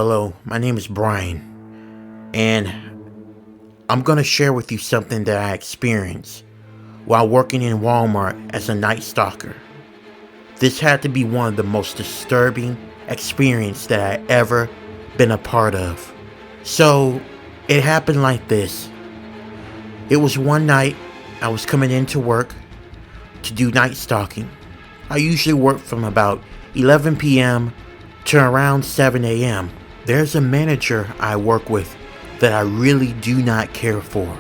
Hello, my name is Brian, and I'm gonna share with you something that I experienced while working in Walmart as a night stalker. This had to be one of the most disturbing experiences that I ever been a part of. So, it happened like this. It was one night I was coming into work to do night stalking. I usually work from about 11 p.m. to around 7 a.m. There's a manager I work with that I really do not care for.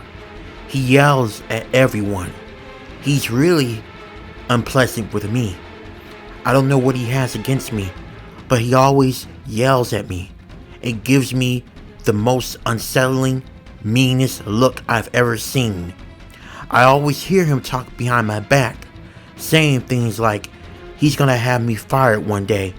He yells at everyone. He's really unpleasant with me. I don't know what he has against me, but he always yells at me and gives me the most unsettling, meanest look I've ever seen. I always hear him talk behind my back, saying things like he's gonna have me fired one day,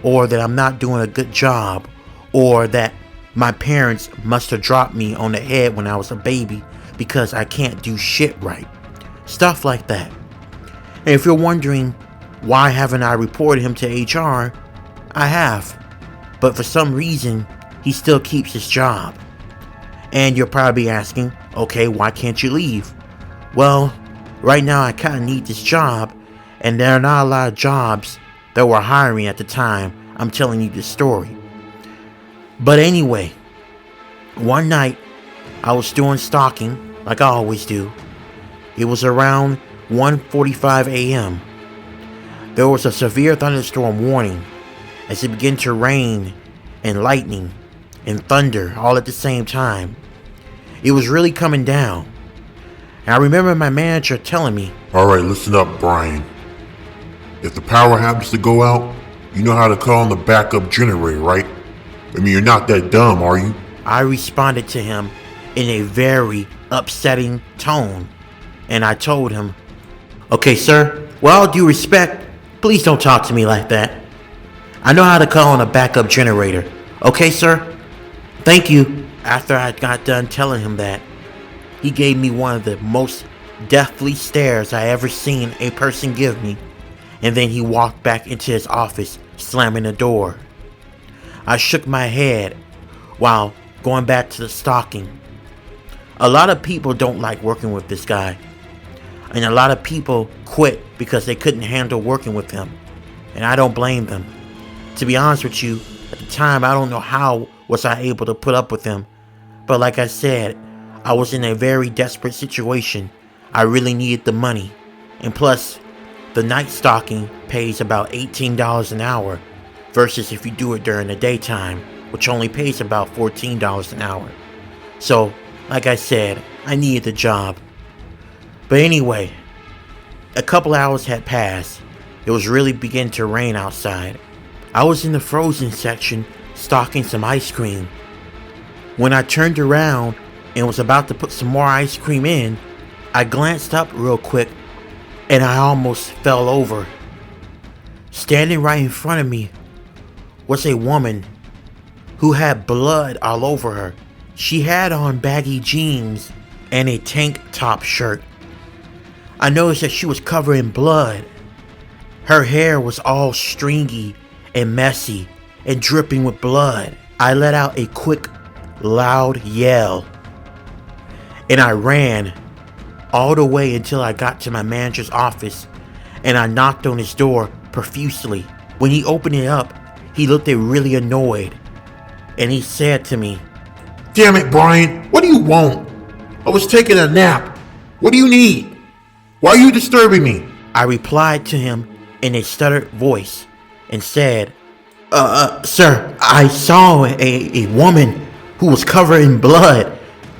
or that I'm not doing a good job, or that my parents must have dropped me on the head when I was a baby because I can't do shit right. Stuff like that. And if you're wondering why haven't I reported him to HR, I have. But for some reason, he still keeps his job. And you're probably asking, okay, why can't you leave? Well, right now I kind of need this job, and there are not a lot of jobs that were hiring at the time I'm telling you this story. But anyway, one night I was doing stalking like I always do. It was around 1:45 a.m. There was a severe thunderstorm warning as it began to rain and lightning and thunder all at the same time. It was really coming down. And I remember my manager telling me, Alright, listen up, Brian. If the power happens to go out, you know how to call on the backup generator, right? I mean, you're not that dumb, are you? I responded to him in a very upsetting tone, and I told him, okay, sir, with all due respect, please don't talk to me like that. I know how to call on a backup generator. Okay, sir? Thank you. After I got done telling him that, he gave me one of the most deathly stares I ever seen a person give me, and then he walked back into his office, slamming the door. I shook my head while going back to the stalking. A lot of people don't like working with this guy, and a lot of people quit because they couldn't handle working with him, and I don't blame them. To be honest with you, at the time I don't know how was I able to put up with him, but like I said, I was in a very desperate situation. I really needed the money, and plus the night stalking pays about $18 an hour versus if you do it during the daytime, which only pays about $14 an hour. So, like I said, I needed the job. But anyway, a couple hours had passed. It was really beginning to rain outside. I was in the frozen section stalking some ice cream. When I turned around and was about to put some more ice cream in, I glanced up real quick and I almost fell over. Standing right in front of me was a woman who had blood all over her. She had on baggy jeans and a tank top shirt. I noticed that she was covered in blood. Her hair was all stringy and messy and dripping with blood. I let out a quick, loud yell, and I ran all the way until I got to my manager's office, and I knocked on his door profusely. When he opened it up, he looked really annoyed, and he said to me, Damn it, Brian, what do you want? I was taking a nap. What do you need? Why are you disturbing me? I replied to him in a stuttered voice and said, sir, I saw a woman who was covered in blood.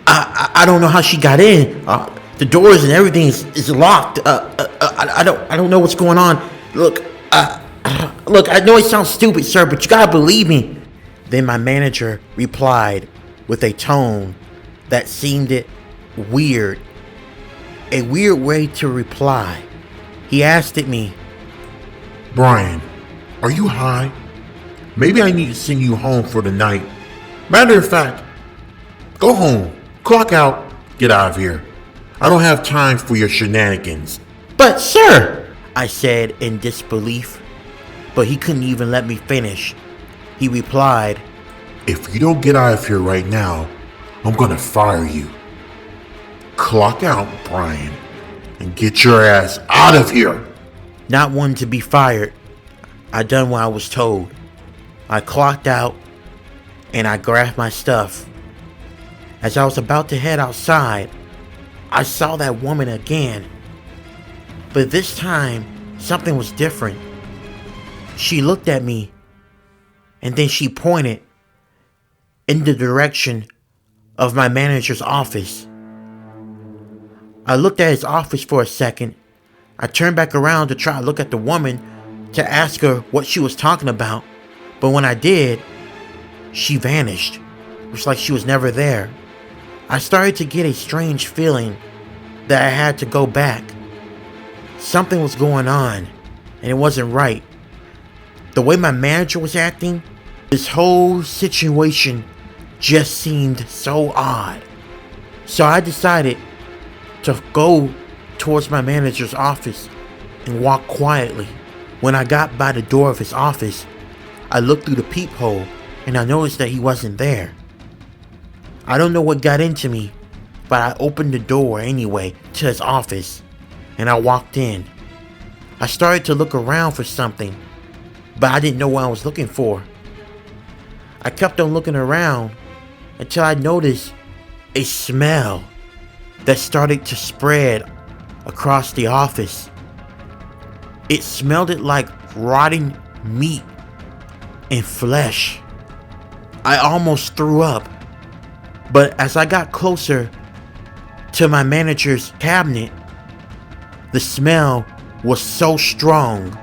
I don't know how she got in. The doors and everything is locked. I don't know what's going on. Look, I know it sounds stupid, sir, but you gotta believe me. Then my manager replied with a tone that seemed weird. A weird way to reply. He asked me, Brian, are you high? Maybe I need to send you home for the night. Matter of fact, go home, clock out, get out of here. I don't have time for your shenanigans. But sir, I said in disbelief, but he couldn't even let me finish. He replied, If you don't get out of here right now, I'm gonna fire you. Clock out, Brian, and get your ass out of here. Not wanting to be fired, I done what I was told. I clocked out and I grabbed my stuff. As I was about to head outside, I saw that woman again. But this time, something was different. She looked at me and then she pointed in the direction of my manager's office. I looked at his office for a second. I turned back around to try to look at the woman to ask her what she was talking about. But when I did, she vanished. It was like she was never there. I started to get a strange feeling that I had to go back. Something was going on, and it wasn't right. The way my manager was acting, this whole situation just seemed so odd. So I decided to go towards my manager's office and walk quietly. When I got by the door of his office, I looked through the peephole and I noticed that he wasn't there. I don't know what got into me, but I opened the door anyway to his office and I walked in. I started to look around for something, but I didn't know what I was looking for. I kept on looking around until I noticed a smell that started to spread across the office. It smelled like rotting meat and flesh. I almost threw up, but as I got closer to my manager's cabinet, the smell was so strong,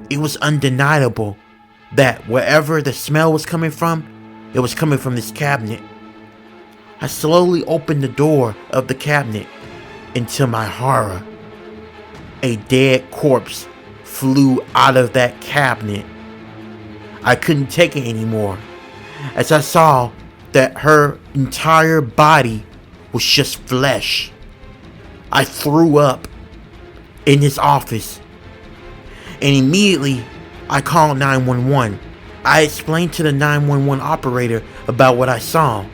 it was undeniable that wherever the smell was coming from, it was coming from this cabinet. I slowly opened the door of the cabinet, and to my horror, a dead corpse flew out of that cabinet. I couldn't take it anymore, as I saw that her entire body was just flesh. I threw up in his office, and immediately I called 911. I explained to the 911 operator about what I saw,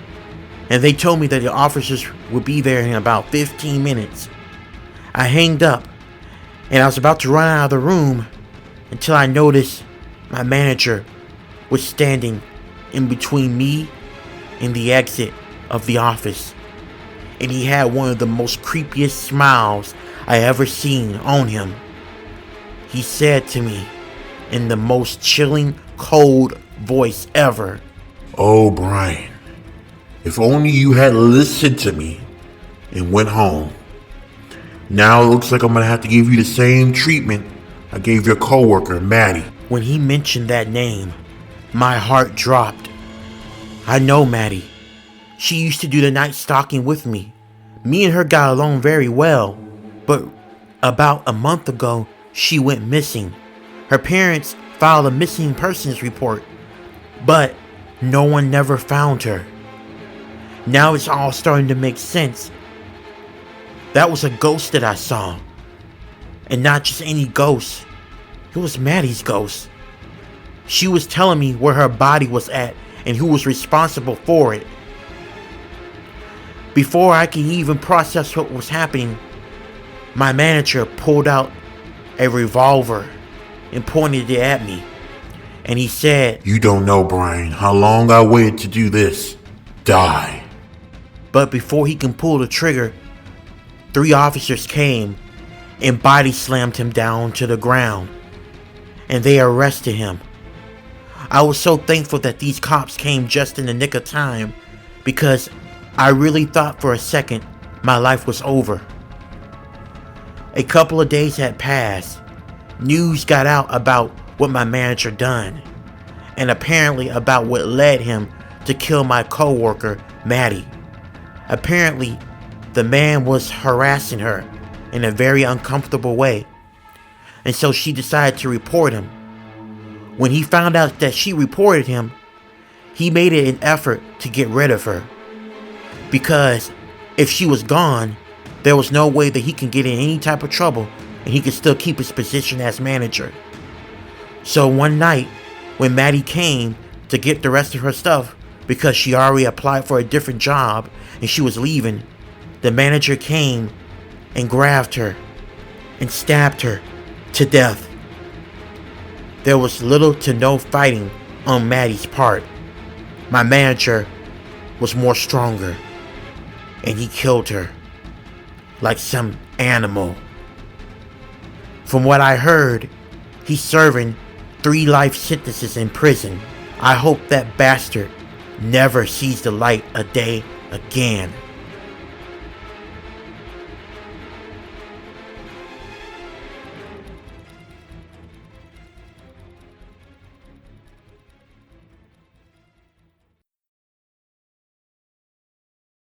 and they told me that the officers would be there in about 15 minutes. I hanged up, and I was about to run out of the room until I noticed my manager was standing in between me and the exit of the office, and he had one of the most creepiest smiles I ever seen on him. He said to me in the most chilling, cold voice ever, "Oh, Brian, if only you had listened to me and went home. Now it looks like I'm gonna have to give you the same treatment I gave your coworker, Maddie." When he mentioned that name, my heart dropped. I know Maddie. She used to do the night stalking with me. Me and her got along very well, but about a month ago, she went missing. Her parents filed a missing persons report, but no one never found her. Now it's all starting to make sense. That was a ghost that I saw. And not just any ghost. It was Maddie's ghost. She was telling me where her body was at and who was responsible for it. Before I could even process what was happening, my manager pulled out a revolver and pointed it at me. And he said, "You don't know, Brian, how long I waited to do this. Die." But before he can pull the trigger, 3 officers came and body slammed him down to the ground, and they arrested him. I was so thankful that these cops came just in the nick of time, because I really thought for a second my life was over. A couple of days had passed. News got out about what my manager done, and apparently about what led him to kill my coworker, Maddie. Apparently, the man was harassing her in a very uncomfortable way, and so she decided to report him. When he found out that she reported him, he made it an effort to get rid of her, because if she was gone, there was no way that he can get in any type of trouble and he could still keep his position as manager. So one night, when Maddie came to get the rest of her stuff, because she already applied for a different job and she was leaving, the manager came and grabbed her and stabbed her to death. There was little to no fighting on Maddie's part. My manager was more stronger, and he killed her like some animal. From what I heard, he's serving 3 life sentences in prison. I hope that bastard never sees the light of day again.